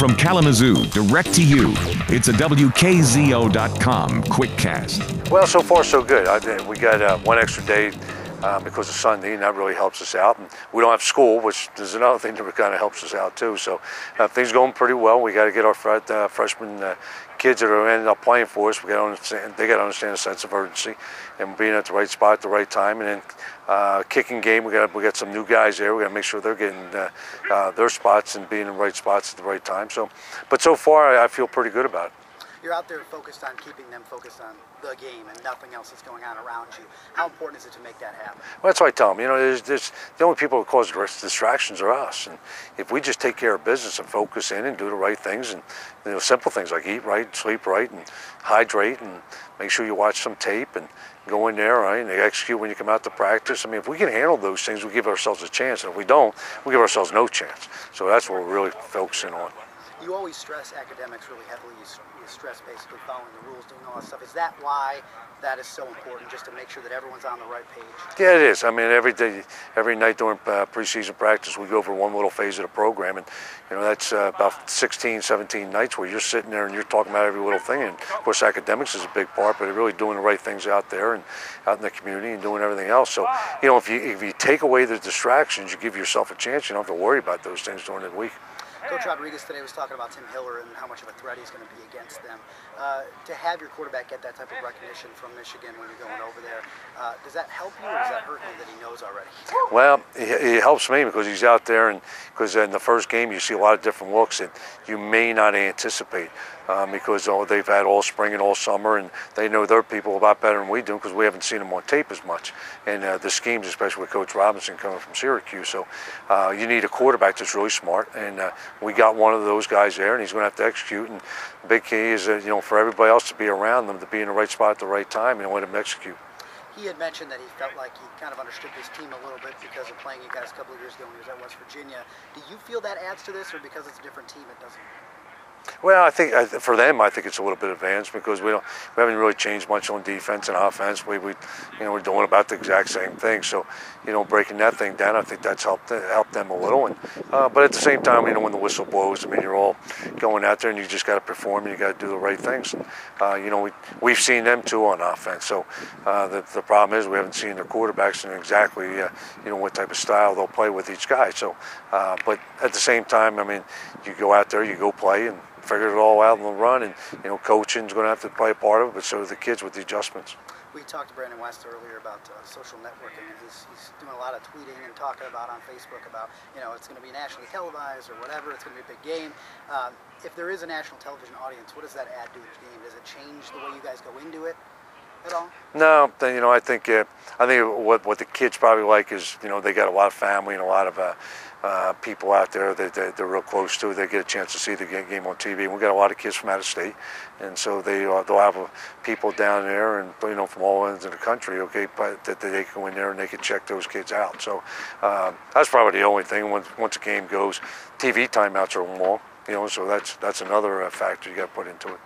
From Kalamazoo, direct to you, it's a WKZO.com quickcast. Well, so far so good. We got one extra day because of Sunday, and that really helps us out. And we don't have school, which is another thing that kind of helps us out too. So things are going pretty well. We got to get our freshman kids that are ending up playing for us. They got to understand a sense of urgency and being at the right spot at the right time. And then kicking game, we got some new guys there. We got to make sure they're getting their spots and being in the right spots at the right time. But so far, I feel pretty good about it. You're out there focused on keeping them focused on the game and nothing else that's going on around you. How important is it to make that happen? Well, that's what I tell them. You know, there's the only people who cause distractions are us. And if we just take care of business and focus in and do the right things, and simple things like eat right, sleep right, and hydrate, and make sure you watch some tape and go in there, right, and execute when you come out to practice. I mean, if we can handle those things, we give ourselves a chance. And if we don't, we give ourselves no chance. So that's what we're really focusing on. You always stress academics really heavily. You stress basically following the rules, doing all that stuff. Is that why that is so important, just to make sure that everyone's on the right page? Yeah, it is. I mean, every day, every night during preseason practice, we go over one little phase of the program, and that's about 16, 17 nights where you're sitting there and you're talking about every little thing. And of course, academics is a big part, but really doing the right things out there and out in the community and doing everything else. So, if you take away the distractions, you give yourself a chance. You don't have to worry about those things during the week. Coach Rodriguez today was talking about Tim Hiller and how much of a threat he's going to be against them. To have your quarterback get that type of recognition from Michigan when you're going over there, does that help you or does that hurt you that he knows already? Well, it helps me because he's out there, and because in the first game you see a lot of different looks that you may not anticipate because they've had all spring and all summer, and they know their people a lot better than we do because we haven't seen them on tape as much. And the schemes, especially with Coach Robinson coming from Syracuse. So you need a quarterback that's really smart, and we got one of those guys there, and he's going to have to execute. And the big key is for everybody else to be around them, to be in the right spot at the right time, and let him execute. He had mentioned that he felt like he kind of understood this team a little bit because of playing you guys a couple of years ago when he was at West Virginia. Do you feel that adds to this, or because it's a different team, it doesn't? Well, I think for them, I think it's a little bit advanced because we haven't really changed much on defense and offense. We're doing about the exact same thing. So, breaking that thing down, I think that's helped them a little. And but at the same time, when the whistle blows, you're all going out there and you just got to perform and you got to do the right things. And, we've seen them too on offense. So the problem is we haven't seen their quarterbacks and exactly what type of style they'll play with each guy. So, but at the same time, you go out there, you go play and figure it all out in the run, and coaching's going to have to play a part of it, but so do the kids with the adjustments. We talked to Brandon West earlier about social networking, and he's doing a lot of tweeting and talking about on Facebook about it's going to be nationally televised or whatever. It's going to be a big game. If there is a national television audience, what does that add to the game? Does it change the way you guys go into it at all? No, I think what the kids probably like is they got a lot of family and a lot of people out there that they're real close to. They get a chance to see the game on TV. And we got a lot of kids from out of state, and so they'll have people down there and from all ends of the country. Okay, but that they can go in there and they can check those kids out. So that's probably the only thing. Once the game goes, TV timeouts are long. So that's another factor you got to put into it.